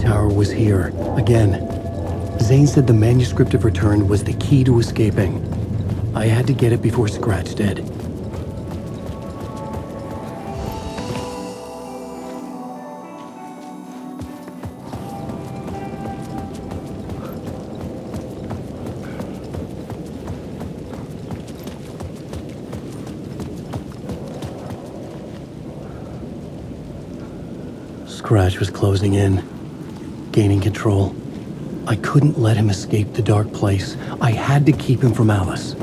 tower was here, again. Zane said the manuscript of return was the key to escaping. I had to get it before Scratch did. Scratch was closing in, gaining control. I couldn't let him escape the dark place. I had to keep him from Alice.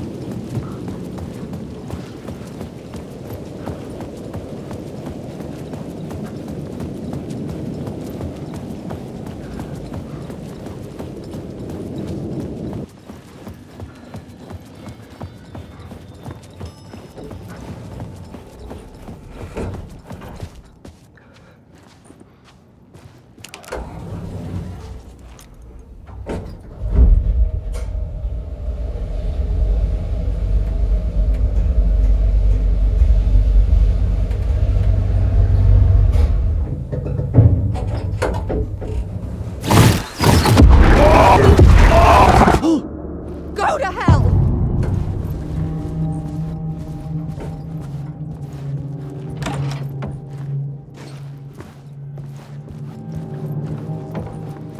Go to hell!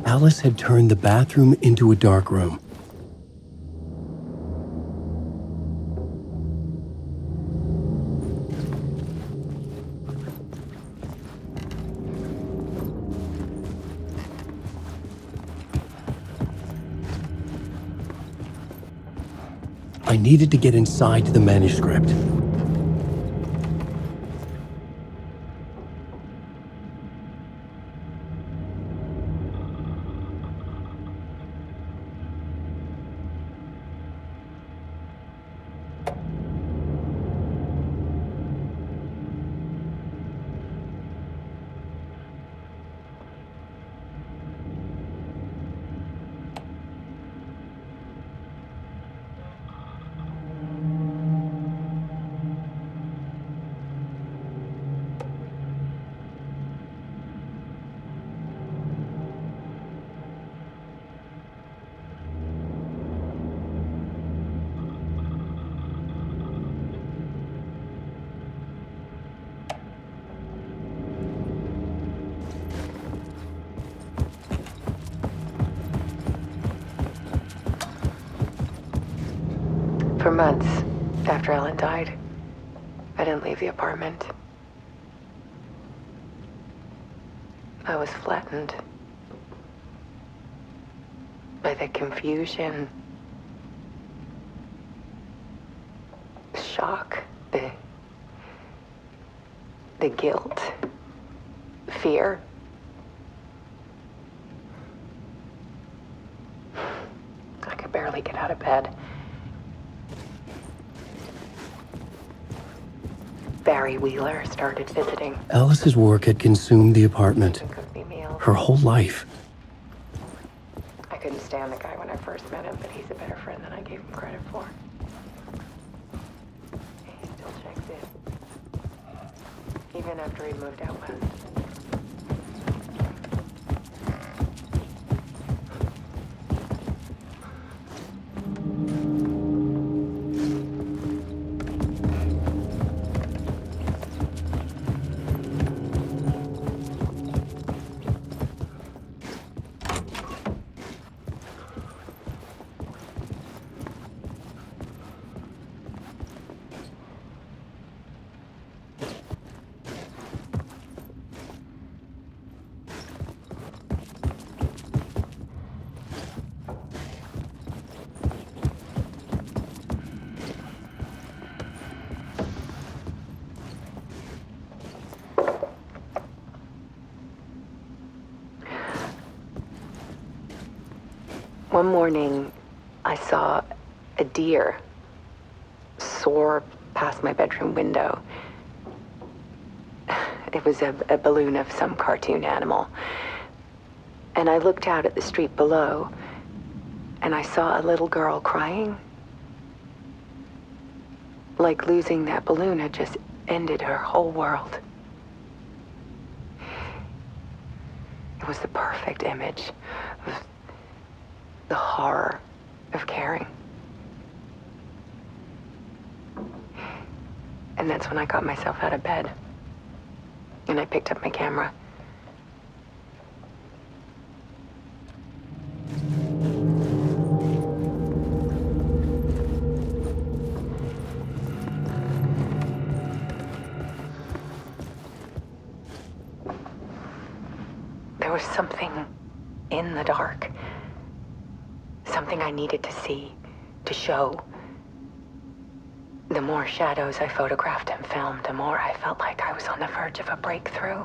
Alice had turned the bathroom into a dark room. I needed to get inside the manuscript. For months after Ellen died, I didn't leave the apartment. I was flattened by the confusion, shock, the guilt, fear. I could barely get out of bed. Barry Wheeler started visiting. Alice's work had consumed the apartment, He cooked me meals. her whole life. I couldn't stand the guy when I first met him, but he's a better friend than I gave him credit for. He still checks in, even after he moved out west. One morning, I saw a deer soar past my bedroom window. It was a balloon of some cartoon animal. And I looked out at the street below, and I saw a little girl crying. Like losing that balloon had just ended her whole world. It was the perfect image of the horror of caring. And that's when I got myself out of bed. And I picked up my camera. There was something in the dark. Something I needed to see, to show. The more shadows I photographed and filmed, the more I felt like I was on the verge of a breakthrough.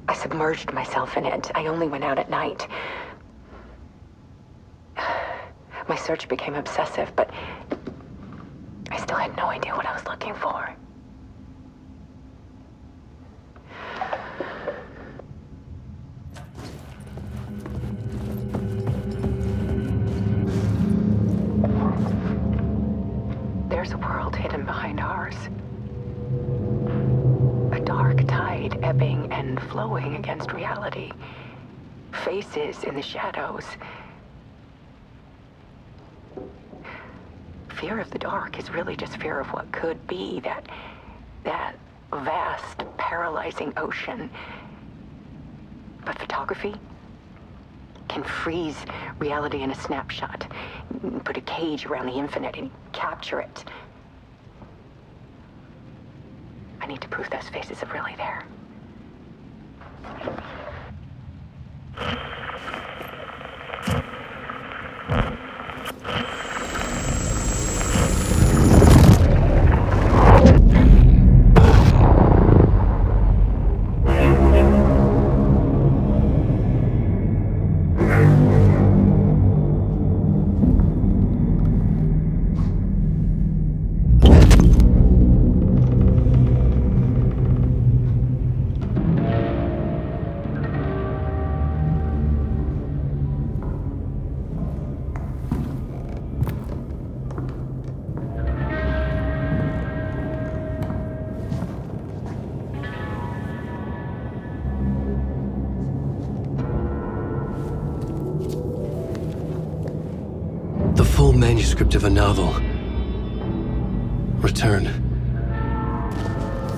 I submerged myself in it. I only went out at night. My search became obsessive, but I still had no idea what I was looking for. There's a world hidden behind ours. A dark tide ebbing and flowing against reality. Faces in the shadows. Fear of the dark is really just fear of what could be, that vast, paralyzing ocean. But photography can freeze reality in a snapshot. Put a cage around the infinite and capture it. I need to prove those faces are really there. The full manuscript of a novel. Return.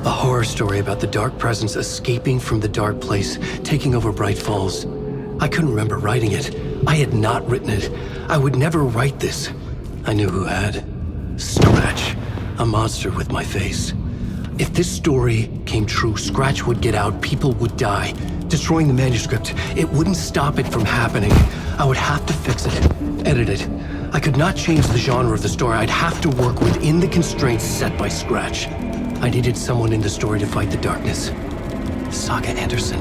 A horror story about the dark presence escaping from the dark place, taking over Bright Falls. I couldn't remember writing it. I had not written it. I would never write this. I knew who had. Scratch. A monster with my face. If this story came true, Scratch would get out, people would die. Destroying the manuscript, it wouldn't stop it from happening. I would have to fix it, edit it. I could not change the genre of the story. I'd have to work within the constraints set by Scratch. I needed someone in the story to fight the darkness. Saga Anderson.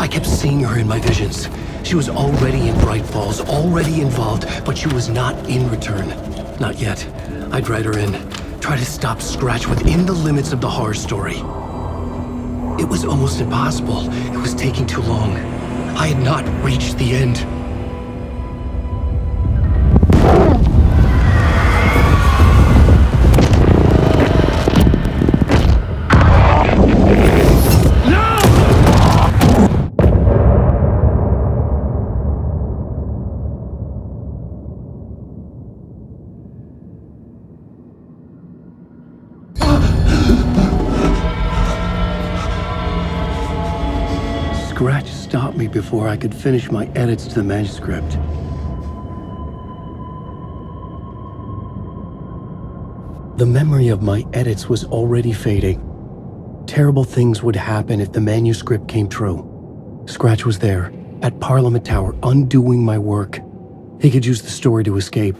I kept seeing her in my visions. She was already in Bright Falls, already involved, but she was not in Return. Not yet. I'd write her in. Try to stop Scratch within the limits of the horror story. It was almost impossible. It was taking too long. I had not reached the end. Scratch stopped me before I could finish my edits to the manuscript. The memory of my edits was already fading. Terrible things would happen if the manuscript came true. Scratch was there, at Parliament Tower, undoing my work. He could use the story to escape.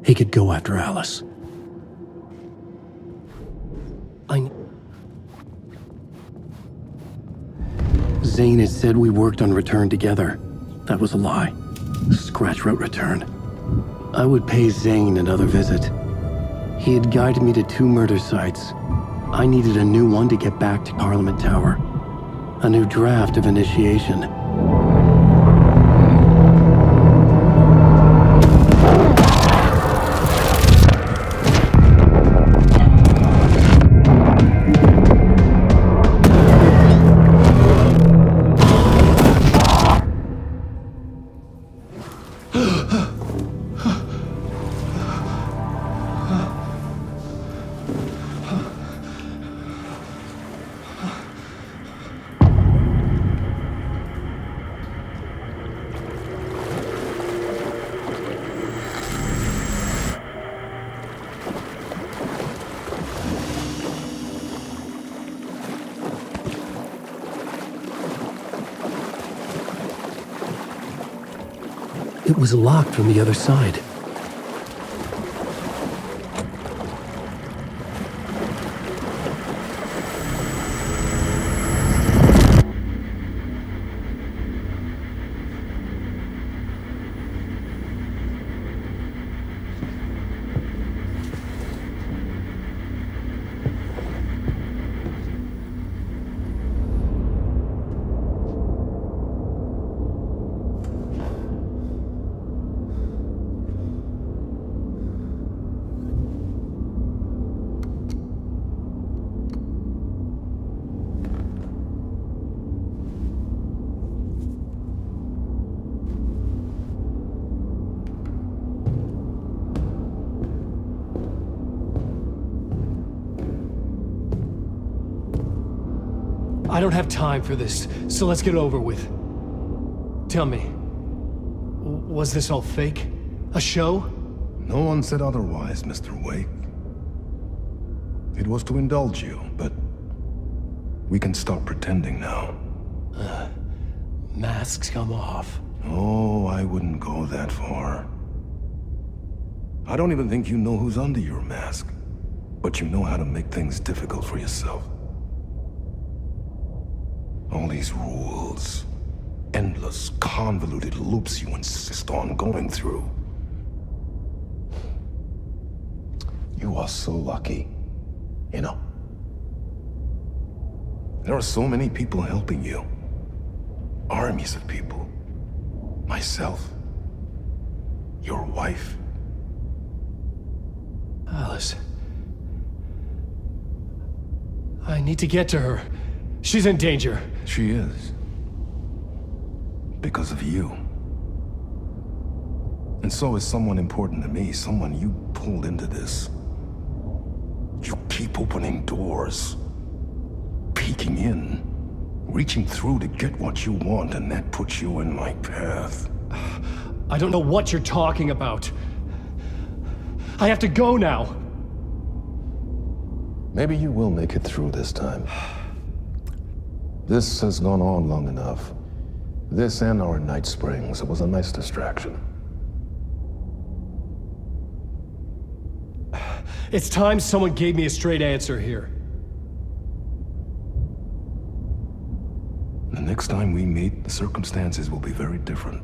He could go after Alice. Zane had said we worked on Return together. That was a lie. Scratch wrote Return. I would pay Zane another visit. He had guided me to 2 murder sites. I needed a new one to get back to Parliament Tower. A new draft of initiation. It was locked from the other side. I don't have time for this, so let's get it over with. Tell me, was this all fake? A show? No one said otherwise, Mr. Wake. It was to indulge you, but we can stop pretending now. Masks come off. Oh, I wouldn't go that far. I don't even think you know who's under your mask, but you know how to make things difficult for yourself. All these rules, endless, convoluted loops you insist on going through. You are so lucky, you know. There are so many people helping you. Armies of people. Myself. Your wife. Alice. I need to get to her. She's in danger. She is. Because of you. And so is someone important to me, someone you pulled into this. You keep opening doors. Peeking in. Reaching through to get what you want, and that puts you in my path. I don't know what you're talking about. I have to go now. Maybe you will make it through this time. This has gone on long enough. This and our Night Springs. It was a nice distraction. It's time someone gave me a straight answer here. The next time we meet, the circumstances will be very different.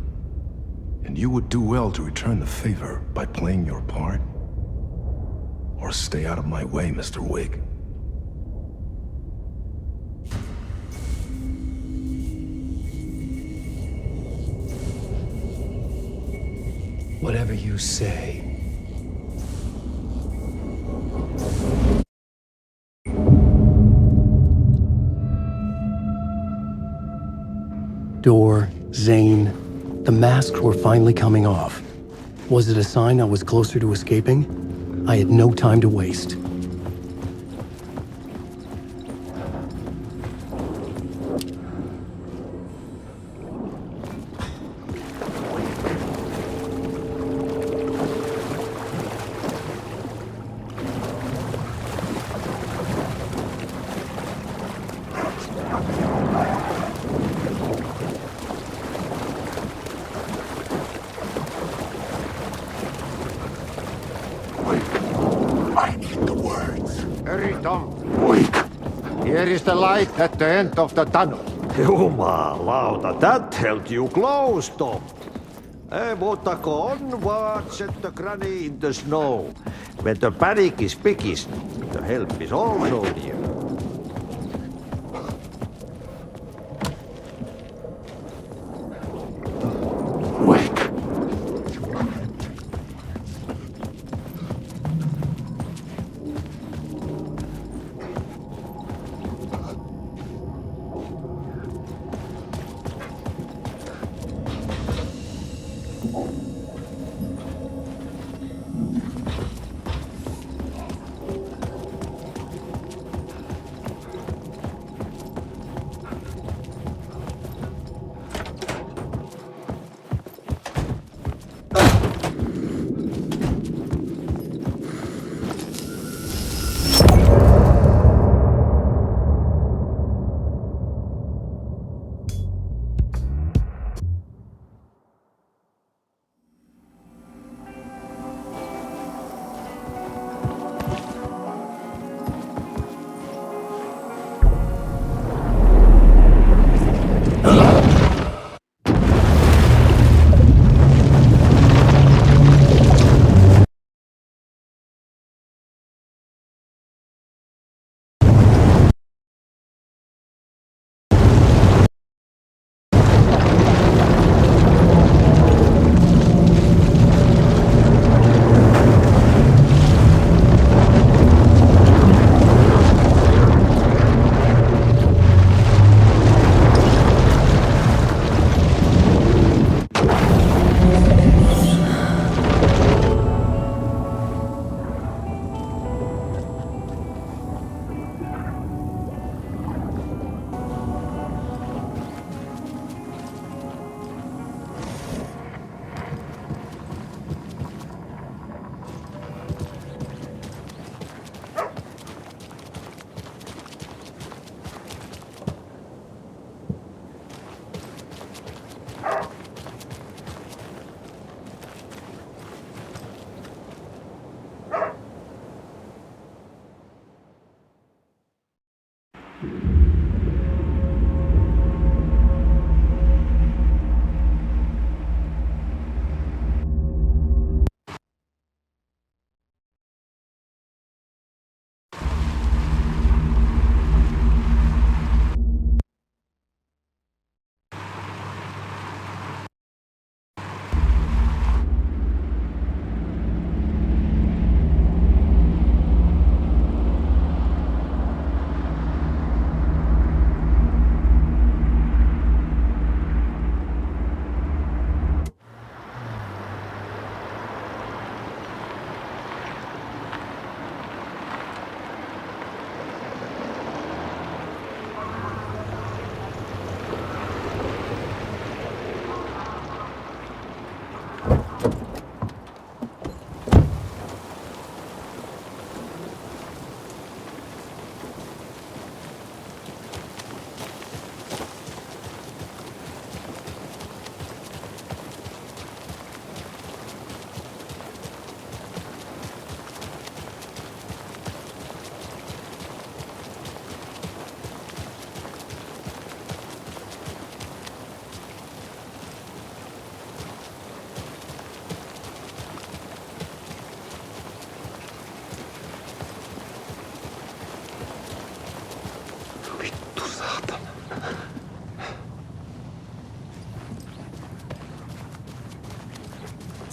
And you would do well to return the favor by playing your part. Or stay out of my way, Mr. Wake. Whatever you say. Door, Zane, the masks were finally coming off. Was it a sign I was closer to escaping? I had no time to waste. Hurry, Tom. Here is the light at the end of the tunnel. Jumalauta, that held you close, Tom. Mutta on vaan set the granny in the snow. When the panic is biggest, the help is also near.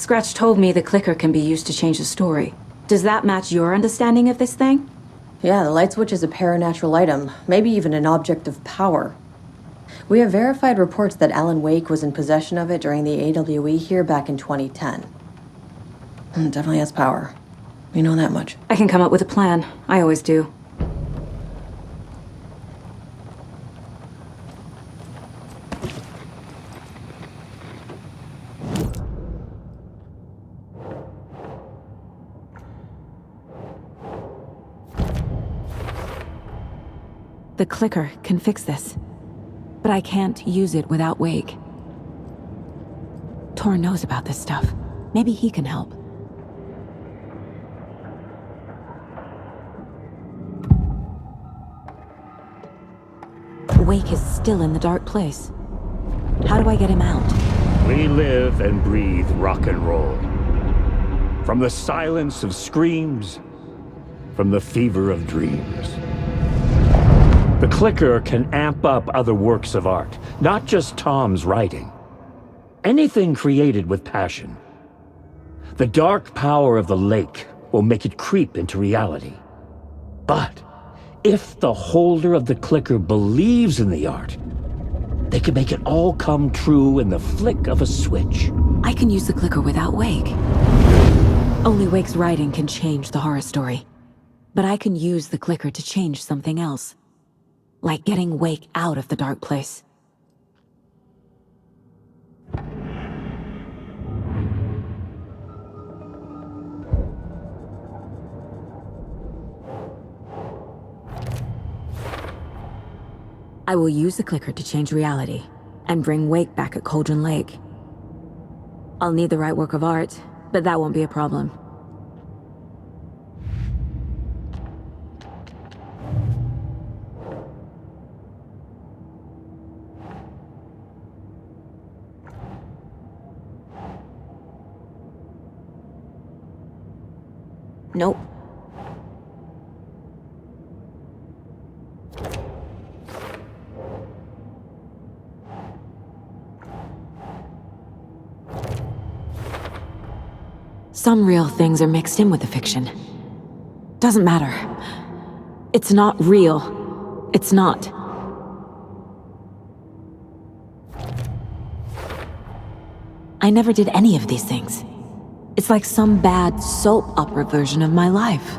Scratch told me the clicker can be used to change the story. Does that match your understanding of this thing? Yeah, the light switch is a paranatural item, maybe even an object of power. We have verified reports that Alan Wake was in possession of it during the AWE here back in 2010. It definitely has power. We know that much. I can come up with a plan. I always do. The clicker can fix this. But I can't use it without Wake. Tor knows about this stuff. Maybe he can help. Wake is still in the dark place. How do I get him out? We live and breathe rock and roll. From the silence of screams, from the fever of dreams. The clicker can amp up other works of art, not just Tom's writing. Anything created with passion. The dark power of the lake will make it creep into reality. But if the holder of the clicker believes in the art, they can make it all come true in the flick of a switch. I can use the clicker without Wake. Only Wake's writing can change the horror story. But I can use the clicker to change something else. Like getting Wake out of the dark place. I will use the clicker to change reality, and bring Wake back at Cauldron Lake. I'll need the right work of art, but that won't be a problem. Nope. Some real things are mixed in with the fiction. Doesn't matter. It's not real. It's not. I never did any of these things. It's like some bad soap opera version of my life.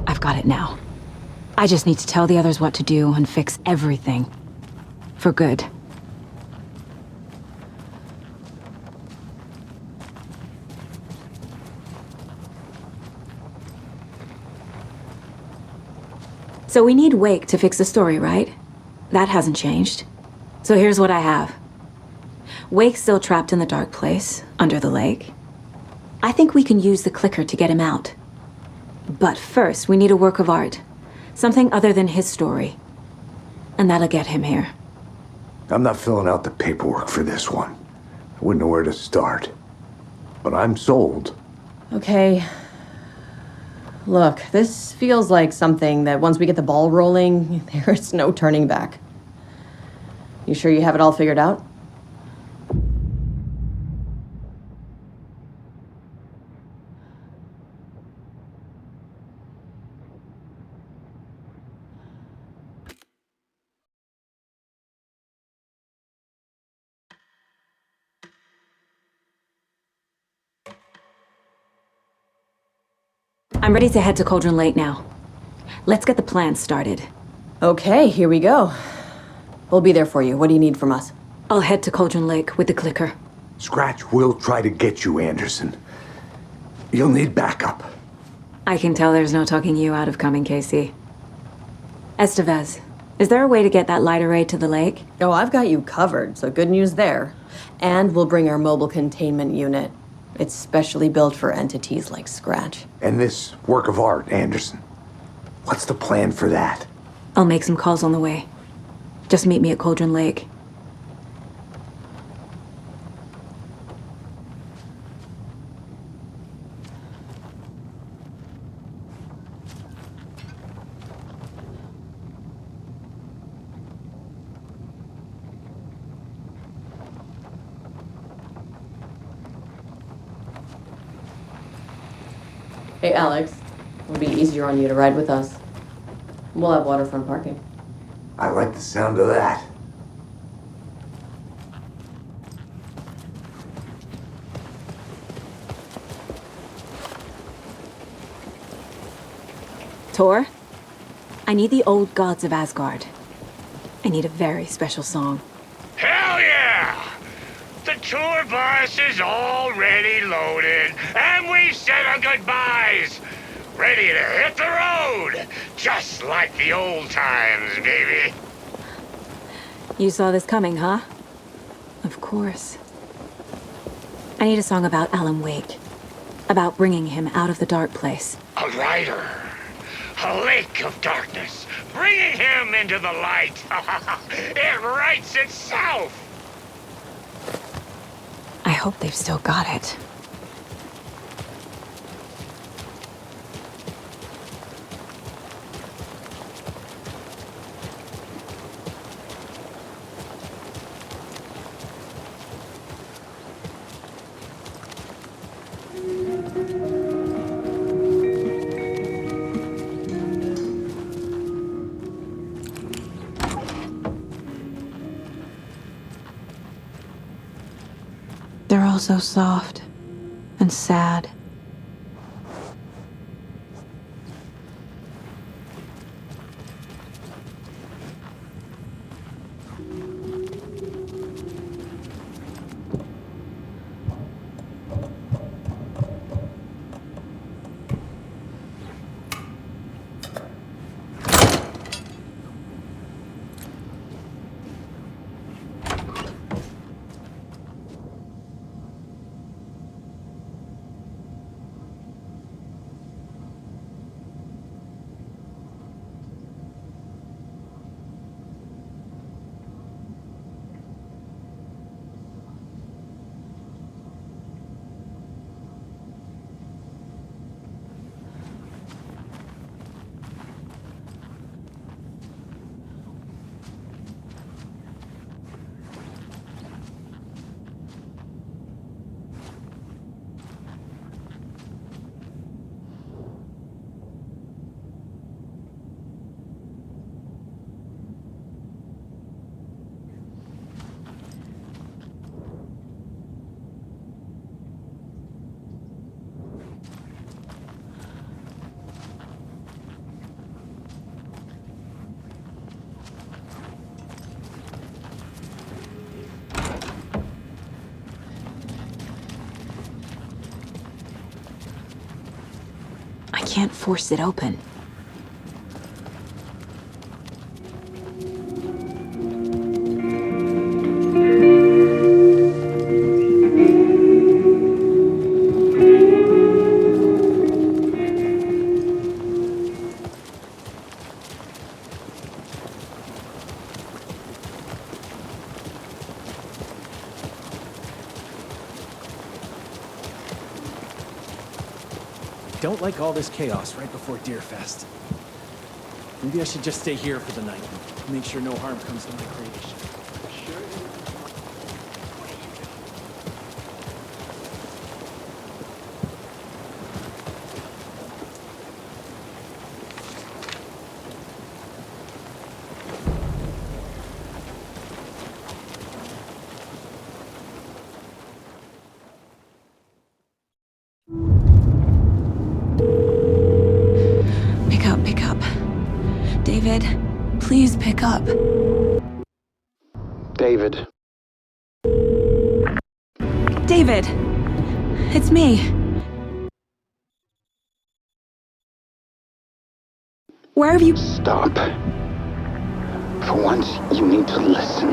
I've got it now. I just need to tell the others what to do and fix everything. For good. So we need Wake to fix the story, right? That hasn't changed. So here's what I have. Wake's still trapped in the dark place, under the lake. I think we can use the clicker to get him out. But first, we need a work of art. Something other than his story. And that'll get him here. I'm not filling out the paperwork for this one. I wouldn't know where to start. But I'm sold. Okay. Look, this feels like something that once we get the ball rolling, there's no turning back. You sure you have it all figured out? I'm ready to head to Cauldron Lake now. Let's get the plan started. Okay, here we go. We'll be there for you. What do you need from us? I'll head to Cauldron Lake with the clicker. Scratch will try to get you, Anderson. You'll need backup. I can tell there's no talking you out of coming, Casey. Estevez, is there a way to get that light array to the lake? Oh, I've got you covered, so good news there. And we'll bring our mobile containment unit. It's specially built for entities like Scratch. And this work of art, Anderson. What's the plan for that? I'll make some calls on the way. Just meet me at Cauldron Lake. Hey, Alex. It'll be easier on you to ride with us. We'll have waterfront parking. I like the sound of that. Tor, I need the old gods of Asgard. I need a very special song. Hell yeah! The tour bus is already loaded, and we said our goodbyes. Ready to hit the road, just like the old times, baby. You saw this coming, huh? Of course. I need a song about Alan Wake. About bringing him out of the dark place. A rider. A lake of darkness. Bringing him into the light. It writes itself. I hope they've still got it. They're all so soft and sad. I can't force it open. don't like all this chaos right before Deerfest. Maybe I should just stay here for the night and make sure no harm comes to my creation. Pick up. David, please pick up. David. David! It's me. Where have you... Stop. For once, you need to listen.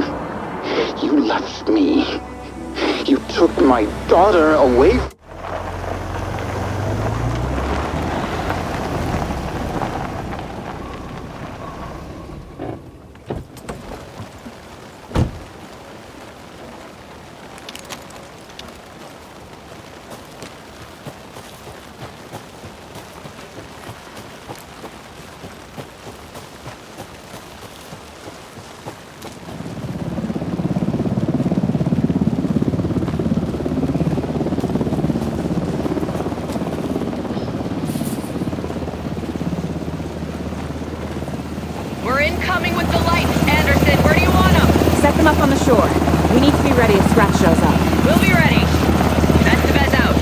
You left me. You took my daughter away. We're incoming with the lights, Anderson. Where do you want them? Set them up on the shore. We need to be ready if Scratch shows up. We'll be ready. Estevez out.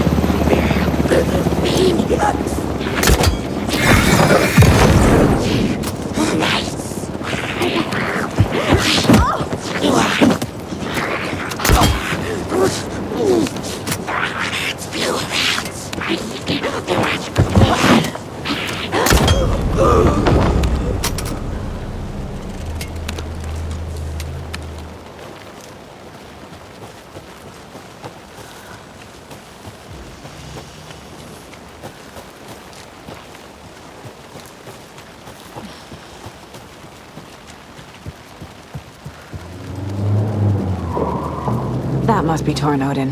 That must be Torn Odin.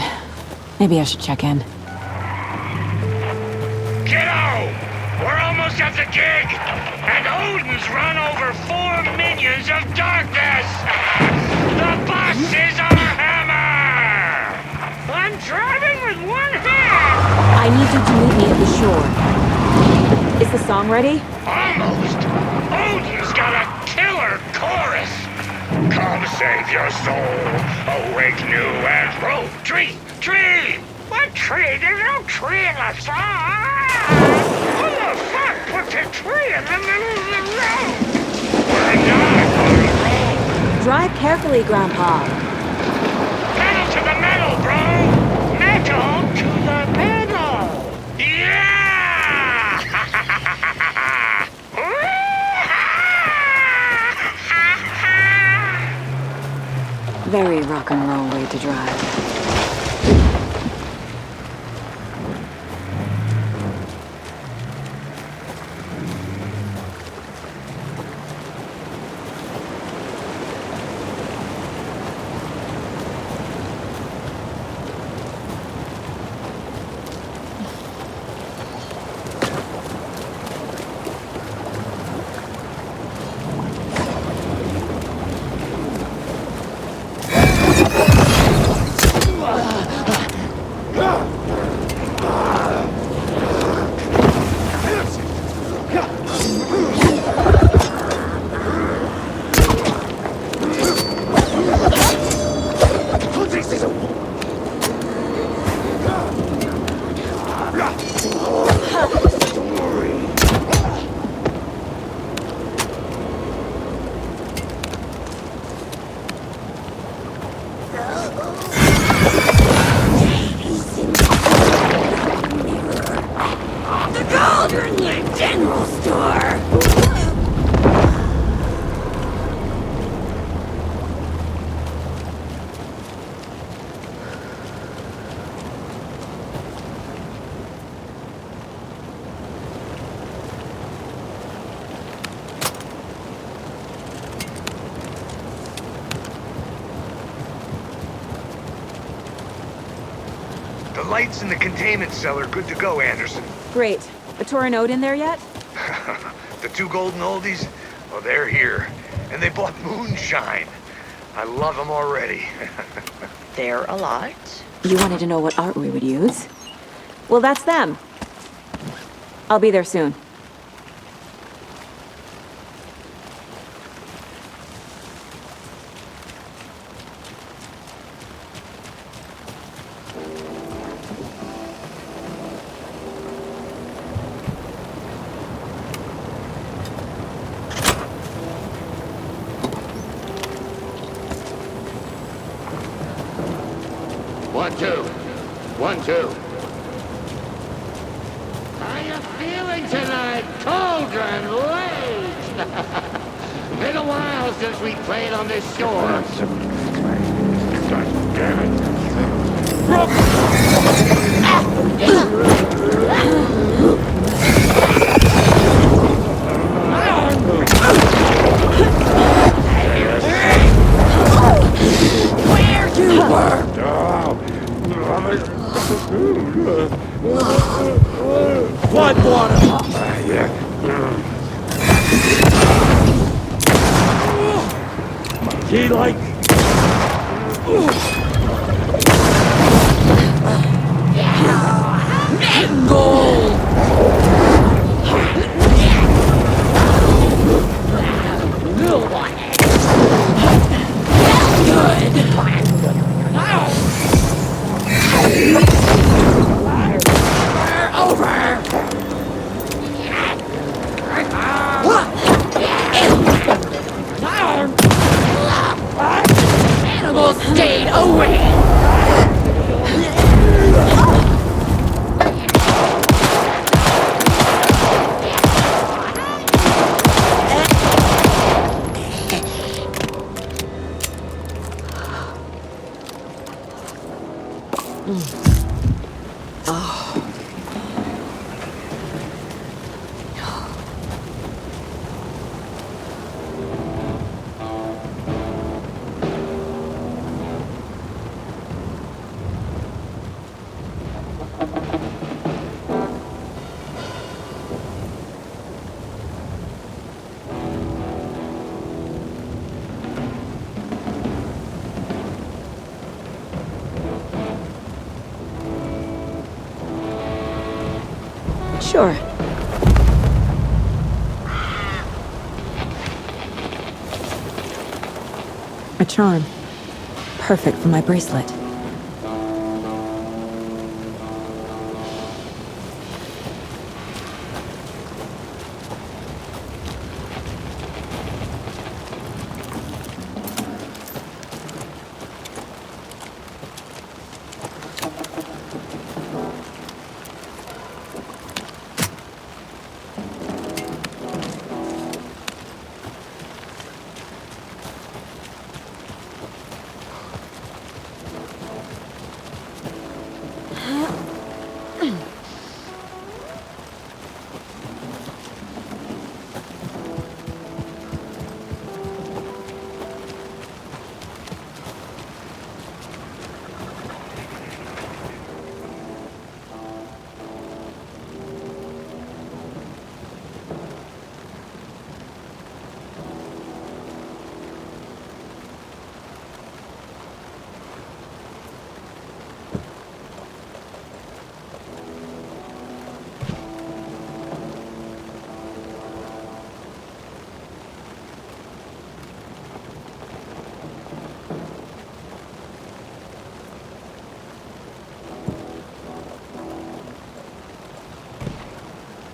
Maybe I should check in. Kiddo! We're almost at the gig! And Odin's run over 4 minions of darkness! The bus is our hammer! I'm driving with one hand! I need you to meet me at the shore. Is the song ready? Almost! Odin's got a killer chorus! Come save your soul, awake new and roll. Tree! Tree! What tree? There's no tree in the song! Who the fuck puts a tree in the middle of the road? We're not on the road! Drive carefully, Grandpa. Pedal to the metal, bro! Metal to the metal! Yeah! Very rock and roll way to drive. lights in the containment cellar good to go, Anderson. Great. The Torinode in there yet? The two golden oldies? Well, they're here. And they bought moonshine. I love them already. They're a lot. You wanted to know what art we would use? Well, that's them. I'll be there soon. One, two. One, two. How you feeling tonight, Cauldron Lake? Been a while since we played on this shore. God damn Where you were! Flood water! Key light! Gold! Animals stayed away! Sure. A charm. Perfect for my bracelet.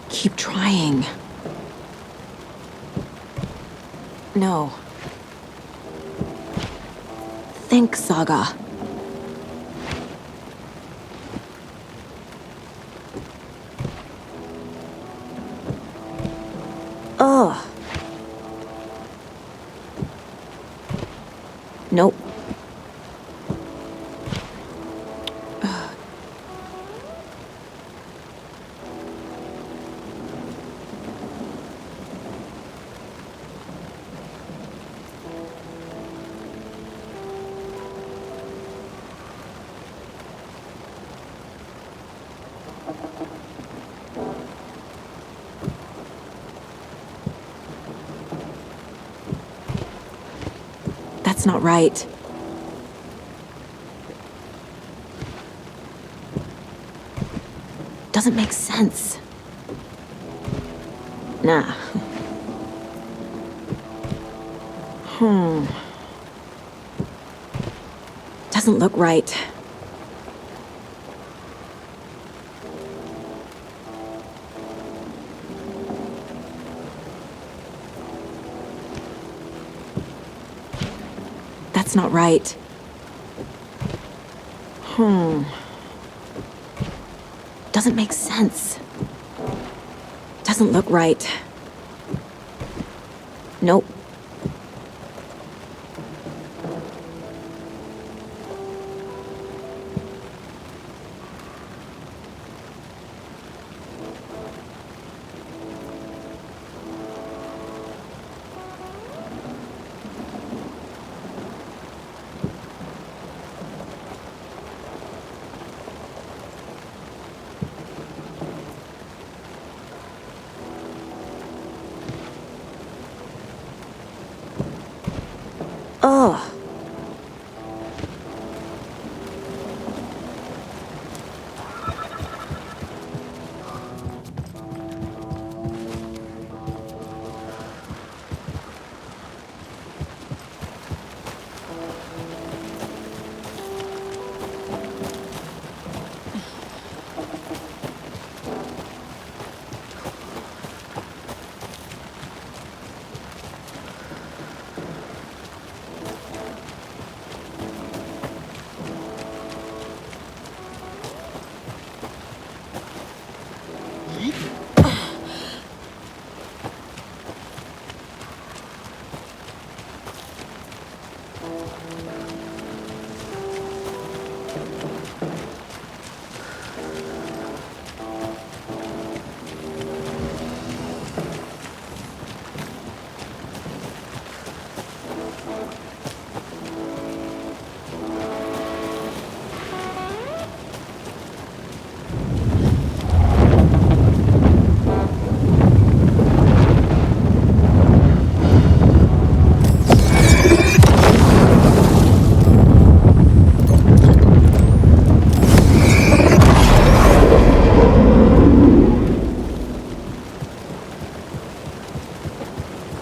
Keep trying. No. Think, Saga. Ugh. Nope. That's not right. Doesn't make sense. Nah. Doesn't look right. That's not right. Doesn't make sense. Doesn't look right. Nope. Ugh.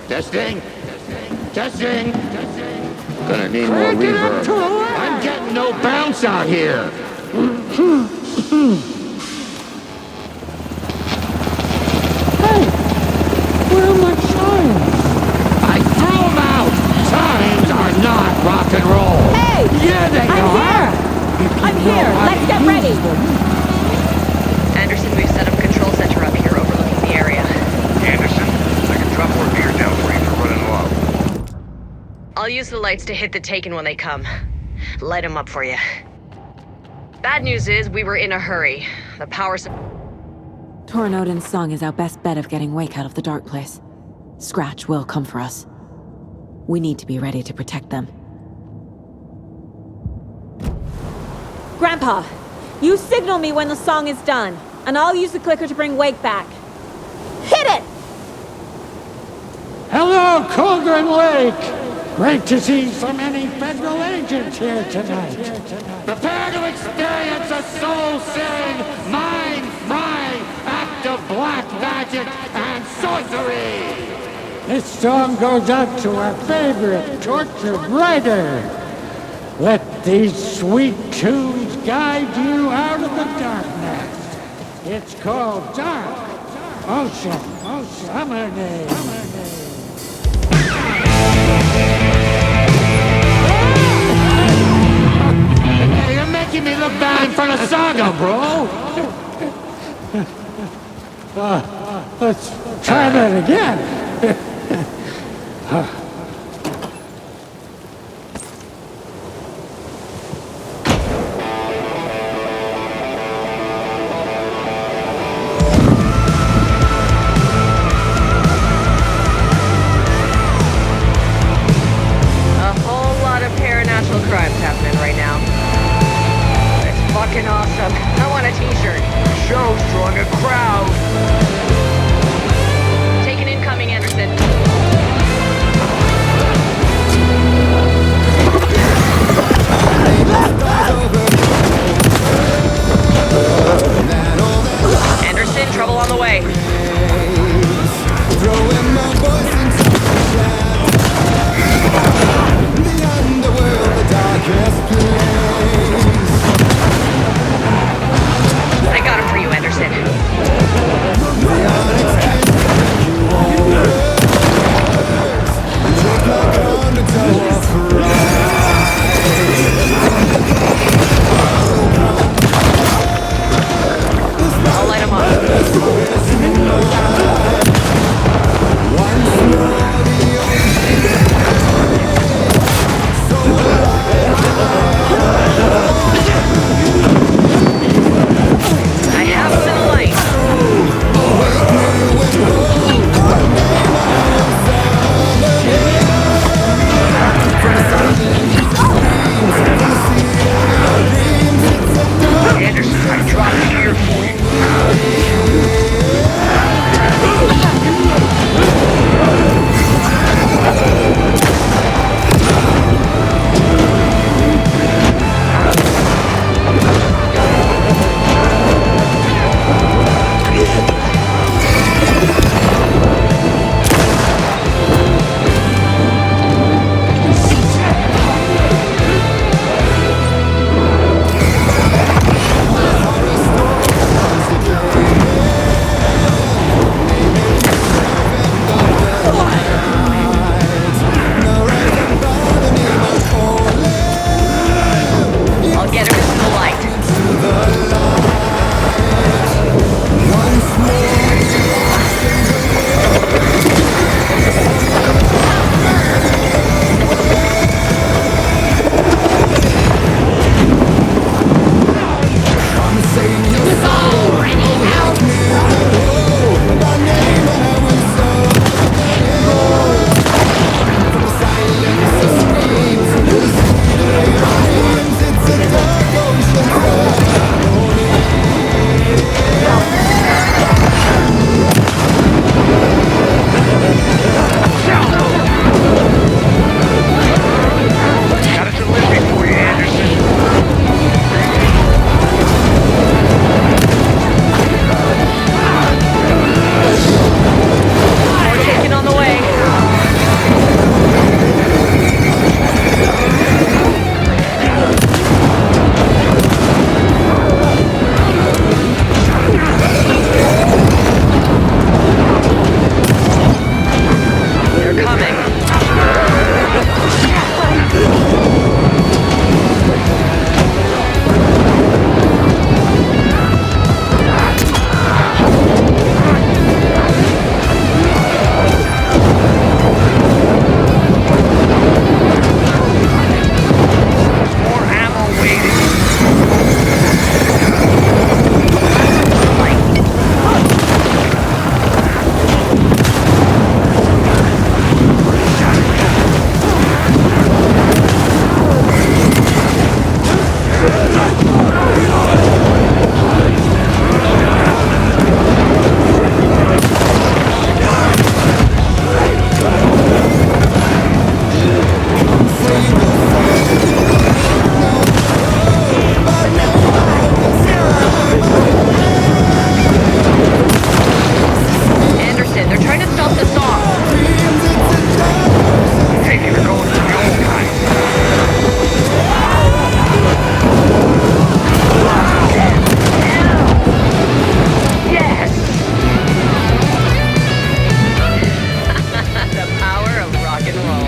Testing. Testing. Gonna need more reverb. I'm getting no bounce out here. Hey, where are my chimes? I threw them out. Chimes are not rock and roll. Hey! Yeah, they are. I'm here! Let's get ready! Anderson, we've set up a control center up here overlooking the area. Anderson, I can drop more gear down for you. They're running low. I'll use the lights to hit the Taken when they come. Light them up for you. Bad news is, we were in a hurry. The power Torrin Odin's song is our best bet of getting Wake out of the dark place. Scratch will come for us. We need to be ready to protect them. Grandpa, you signal me when the song is done, and I'll use the clicker to bring Wake back. Hit it! Hello, Cauldron Lake! Great to see so many federal agents here tonight. Prepare to experience a soul-searing, mind-frying act of black magic and sorcery! This song goes out to our favorite tortured writer. Let these sweet tunes guide you out of the darkness. It's called Dark Ocean Summer Day. Hey, you're making me look bad in front of Saga, bro. Let's try that again. crimes happening right now. It's fucking awesome. I want a t-shirt. Show's drawing a crowd. Taken incoming coming. More ammo waiting. Anderson, they're trying to stop the song. Hey, they were going for the old guys. Yes! The power of rock and roll.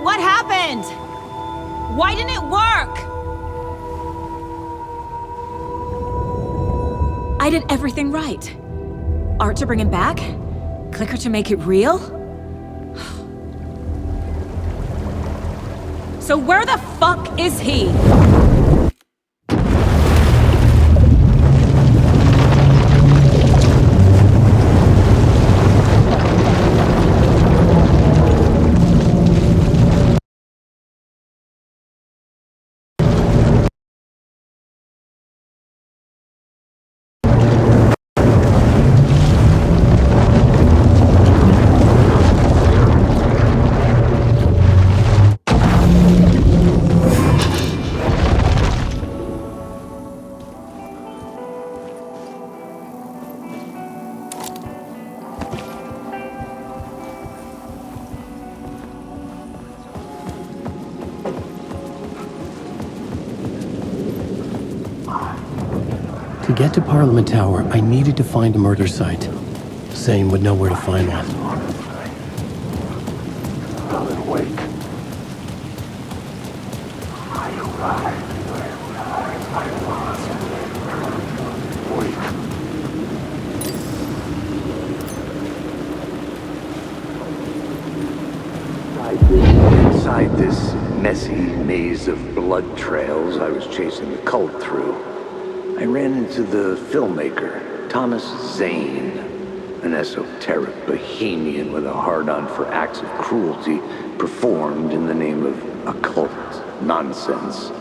What happened? Why didn't it work? I did everything right. Art to bring him back? Clicker to make it real? So where the fuck is he? To get to Parliament Tower, I needed to find a murder site. Zane would know where to find one. Alan Wake. I arrived. Inside this messy maze of blood trails I was chasing the cult through, I ran into the filmmaker, Thomas Zane, an esoteric bohemian with a hard-on for acts of cruelty performed in the name of occult nonsense.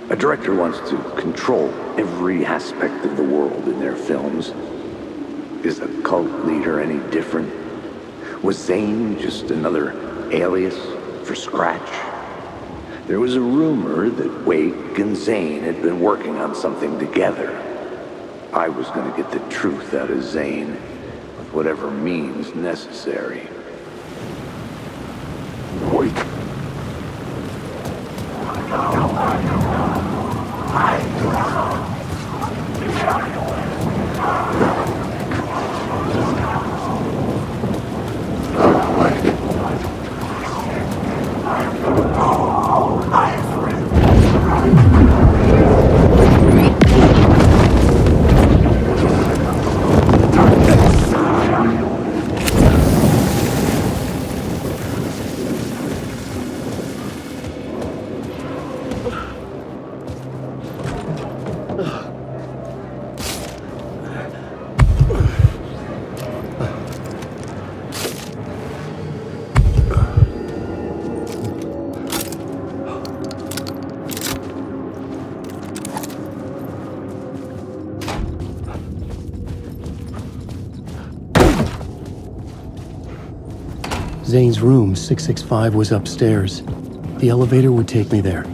A director wants to control every aspect of the world in their films. Is a cult leader any different? Was Zane just another alias for Scratch? There was a rumor that Wake and Zane had been working on something together. I was going to get the truth out of Zane with whatever means necessary. Wake. Zane's room, 665, was upstairs. The elevator would take me there.